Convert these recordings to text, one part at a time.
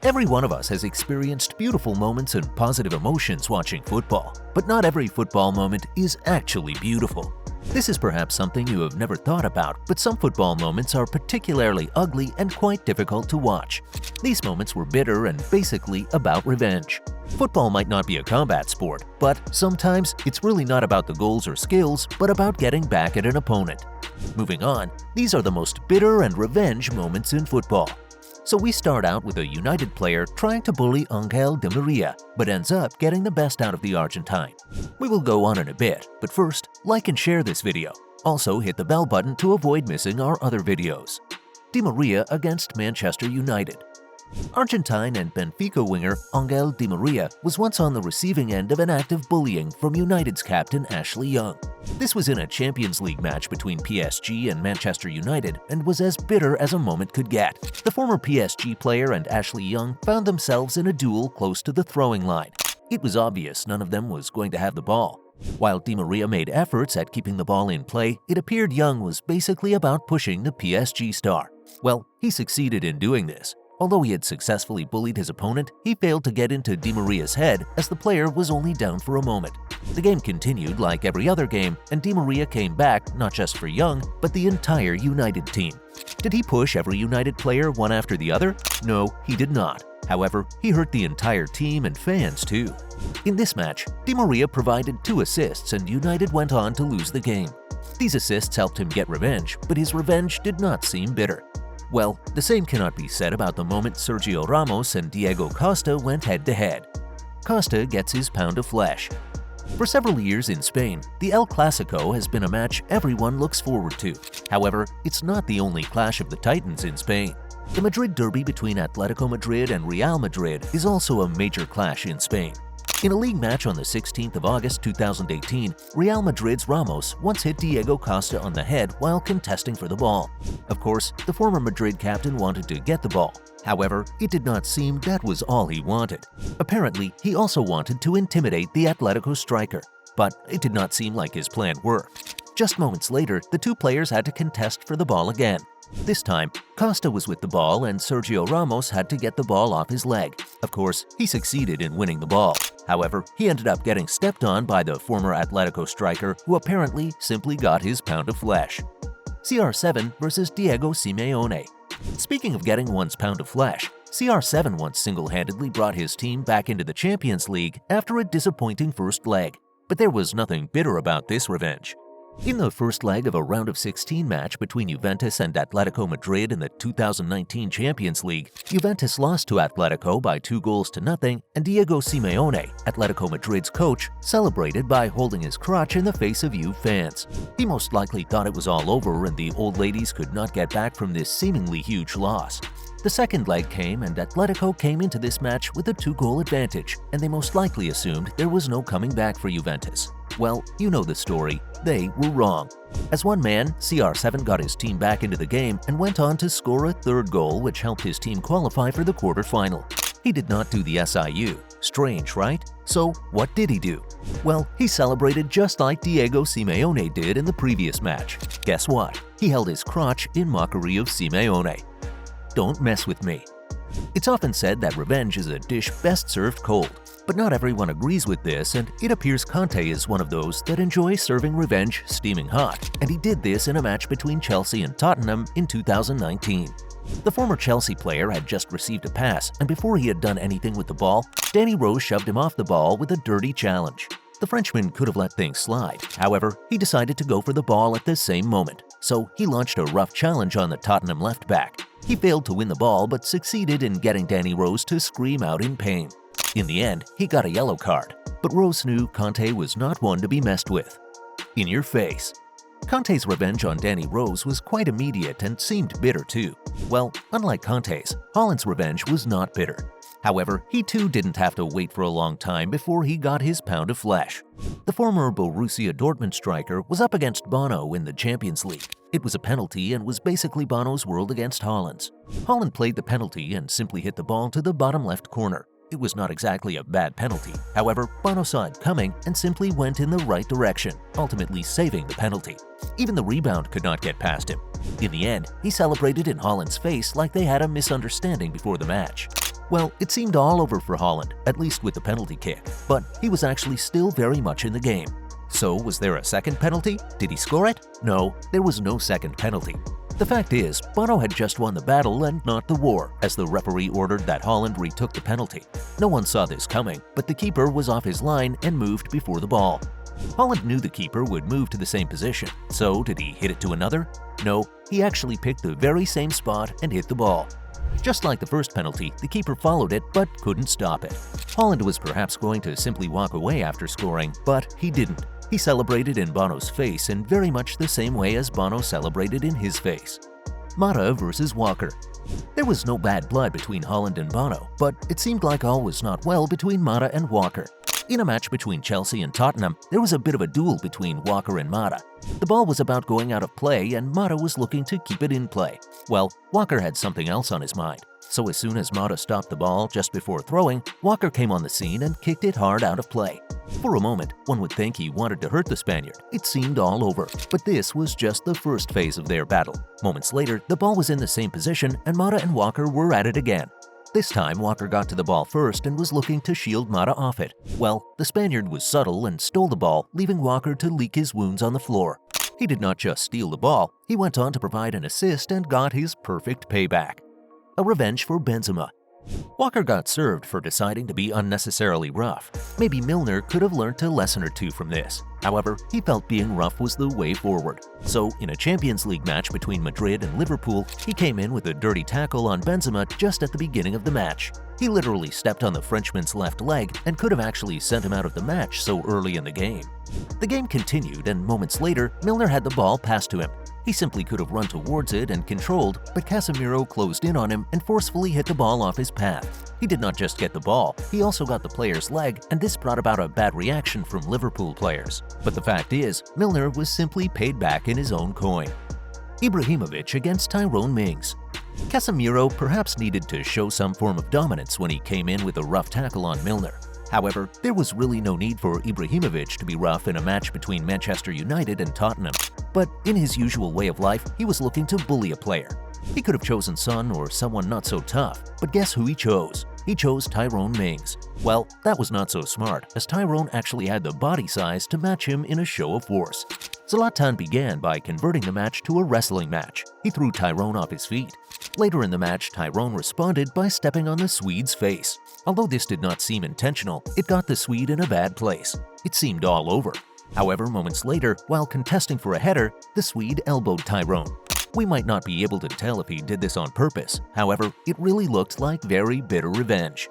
Every one of us has experienced beautiful moments and positive emotions watching football, but not every football moment is actually beautiful. This is perhaps something you have never thought about, but some football moments are particularly ugly and quite difficult to watch. These moments were bitter and basically about revenge. Football might not be a combat sport, but sometimes it's really not about the goals or skills, but about getting back at an opponent. Moving on, these are the most bitter and revenge moments in football. So we start out with a United player trying to bully Angel Di Maria, but ends up getting the best out of the Argentine. We will go on in a bit, but first, like and share this video. Also hit the bell button to avoid missing our other videos. Di Maria against Manchester United. Argentine and Benfica winger Angel Di Maria was once on the receiving end of an act of bullying from United's captain Ashley Young. This was in a Champions League match between PSG and Manchester United and was as bitter as a moment could get. The former PSG player and Ashley Young found themselves in a duel close to the throwing line. It was obvious none of them was going to have the ball. While Di Maria made efforts at keeping the ball in play, it appeared Young was basically about pushing the PSG star. Well, he succeeded in doing this. Although he had successfully bullied his opponent, he failed to get into Di Maria's head as the player was only down for a moment. The game continued like every other game, and Di Maria came back not just for Young, but the entire United team. Did he push every United player one after the other? No, he did not. However, he hurt the entire team and fans too. In this match, Di Maria provided 2 assists and United went on to lose the game. These assists helped him get revenge, but his revenge did not seem bitter. Well, the same cannot be said about the moment Sergio Ramos and Diego Costa went head-to-head. Costa gets his pound of flesh. For several years in Spain, the El Clasico has been a match everyone looks forward to. However, it's not the only clash of the titans in Spain. The Madrid derby between Atletico Madrid and Real Madrid is also a major clash in Spain. In a league match on the 16th of August 2018, Real Madrid's Ramos once hit Diego Costa on the head while contesting for the ball. Of course, the former Madrid captain wanted to get the ball. However, it did not seem that was all he wanted. Apparently, he also wanted to intimidate the Atletico striker, but it did not seem like his plan worked. Just moments later, the 2 players had to contest for the ball again. This time, Costa was with the ball and Sergio Ramos had to get the ball off his leg. Of course, he succeeded in winning the ball. However, he ended up getting stepped on by the former Atletico striker who apparently simply got his pound of flesh. CR7 versus Diego Simeone. Speaking of getting one's pound of flesh, CR7 once single-handedly brought his team back into the Champions League after a disappointing first leg. But there was nothing bitter about this revenge. In the first leg of a round of 16 match between Juventus and Atletico Madrid in the 2019 Champions League, Juventus lost to Atletico by 2-0, and Diego Simeone, Atletico Madrid's coach, celebrated by holding his crotch in the face of Juve fans. He most likely thought it was all over and the old ladies could not get back from this seemingly huge loss. The second leg came and Atletico came into this match with a 2-goal advantage, and they most likely assumed there was no coming back for Juventus. Well, you know the story. They were wrong. As one man, CR7 got his team back into the game and went on to score a 3rd goal which helped his team qualify for the quarterfinal. He did not do the SIU. Strange, right? So what did he do? Well, he celebrated just like Diego Simeone did in the previous match. Guess what? He held his crotch in mockery of Simeone. Don't mess with me. It's often said that revenge is a dish best served cold. But not everyone agrees with this, and it appears Conte is one of those that enjoy serving revenge steaming hot, and he did this in a match between Chelsea and Tottenham in 2019. The former Chelsea player had just received a pass, and before he had done anything with the ball, Danny Rose shoved him off the ball with a dirty challenge. The Frenchman could have let things slide. However, he decided to go for the ball at the same moment, so he launched a rough challenge on the Tottenham left back. He failed to win the ball but succeeded in getting Danny Rose to scream out in pain. In the end, he got a yellow card, but Rose knew Conte was not one to be messed with. In your face. Conte's revenge on Danny Rose was quite immediate and seemed bitter too. Well, unlike Conte's, Haaland's revenge was not bitter. However, he too didn't have to wait for a long time before he got his pound of flesh. The former Borussia Dortmund striker was up against Bono in the Champions League. It was a penalty and was basically Bono's world against Haaland's. Haaland played the penalty and simply hit the ball to the bottom left corner. It was not exactly a bad penalty. However, Bono saw it coming and simply went in the right direction, ultimately saving the penalty. Even the rebound could not get past him. In the end, he celebrated in Haaland's face like they had a misunderstanding before the match. Well, it seemed all over for Holland, at least with the penalty kick, but he was actually still very much in the game. So, was there a second penalty? Did he score it? No, there was no second penalty. The fact is, Bono had just won the battle and not the war, as the referee ordered that Holland retook the penalty. No one saw this coming, but the keeper was off his line and moved before the ball. Holland knew the keeper would move to the same position, so did he hit it to another? No, he actually picked the very same spot and hit the ball. Just like the first penalty, the keeper followed it but couldn't stop it. Holland was perhaps going to simply walk away after scoring, but he didn't. He celebrated in Bono's face in very much the same way as Bono celebrated in his face. Mata versus Walker. There was no bad blood between Holland and Bono, but it seemed like all was not well between Mata and Walker. In a match between Chelsea and Tottenham, there was a bit of a duel between Walker and Mata. The ball was about going out of play and Mata was looking to keep it in play. Well, Walker had something else on his mind. So as soon as Mata stopped the ball just before throwing, Walker came on the scene and kicked it hard out of play. For a moment, one would think he wanted to hurt the Spaniard. It seemed all over, but this was just the first phase of their battle. Moments later, the ball was in the same position and Mata and Walker were at it again. This time, Walker got to the ball first and was looking to shield Mata off it. Well, the Spaniard was subtle and stole the ball, leaving Walker to lick his wounds on the floor. He did not just steal the ball, he went on to provide an assist and got his perfect payback. A revenge for Benzema. Walker got served for deciding to be unnecessarily rough. Maybe Milner could have learned a lesson or two from this. However, he felt being rough was the way forward. So, in a Champions League match between Madrid and Liverpool, he came in with a dirty tackle on Benzema just at the beginning of the match. He literally stepped on the Frenchman's left leg and could have actually sent him out of the match so early in the game. The game continued and moments later, Milner had the ball passed to him. He simply could have run towards it and controlled, but Casemiro closed in on him and forcefully hit the ball off his path. He did not just get the ball, he also got the player's leg, and this brought about a bad reaction from Liverpool players. But the fact is, Milner was simply paid back in his own coin. Ibrahimovic against Tyrone Mings. Casemiro perhaps needed to show some form of dominance when he came in with a rough tackle on Milner. However, there was really no need for Ibrahimovic to be rough in a match between Manchester United and Tottenham. But in his usual way of life, he was looking to bully a player. He could have chosen Son or someone not so tough, but guess who he chose? He chose Tyrone Mings. Well, that was not so smart, as Tyrone actually had the body size to match him in a show of force. Zlatan began by converting the match to a wrestling match. He threw Tyrone off his feet. Later in the match, Tyrone responded by stepping on the Swede's face. Although this did not seem intentional, it got the Swede in a bad place. It seemed all over. However, moments later, while contesting for a header, the Swede elbowed Tyrone. We might not be able to tell if he did this on purpose. However, it really looked like very bitter revenge.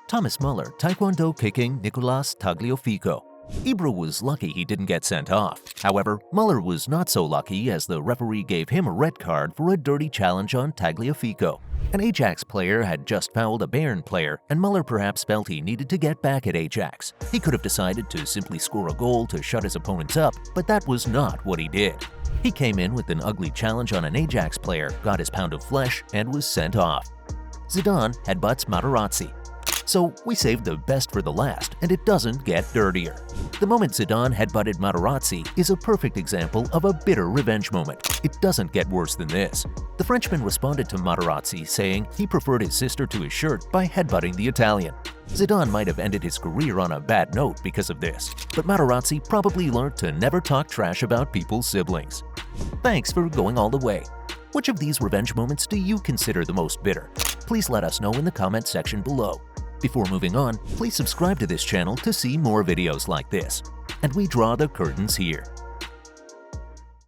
Thomas Muller taekwondo kicking Nicolas Tagliafico. Ibra was lucky he didn't get sent off. However, Muller was not so lucky as the referee gave him a red card for a dirty challenge on Tagliafico. An Ajax player had just fouled a Bayern player, and Muller perhaps felt he needed to get back at Ajax. He could have decided to simply score a goal to shut his opponents up, but that was not what he did. He came in with an ugly challenge on an Ajax player, got his pound of flesh, and was sent off. Zidane headbutts Materazzi. So we saved the best for the last, and it doesn't get dirtier. The moment Zidane headbutted Materazzi is a perfect example of a bitter revenge moment. It doesn't get worse than this. The Frenchman responded to Materazzi saying he preferred his sister to his shirt by headbutting the Italian. Zidane might have ended his career on a bad note because of this, but Materazzi probably learned to never talk trash about people's siblings. Thanks for going all the way. Which of these revenge moments do you consider the most bitter? Please let us know in the comment section below. Before moving on, please subscribe to this channel to see more videos like this. And we draw the curtains here.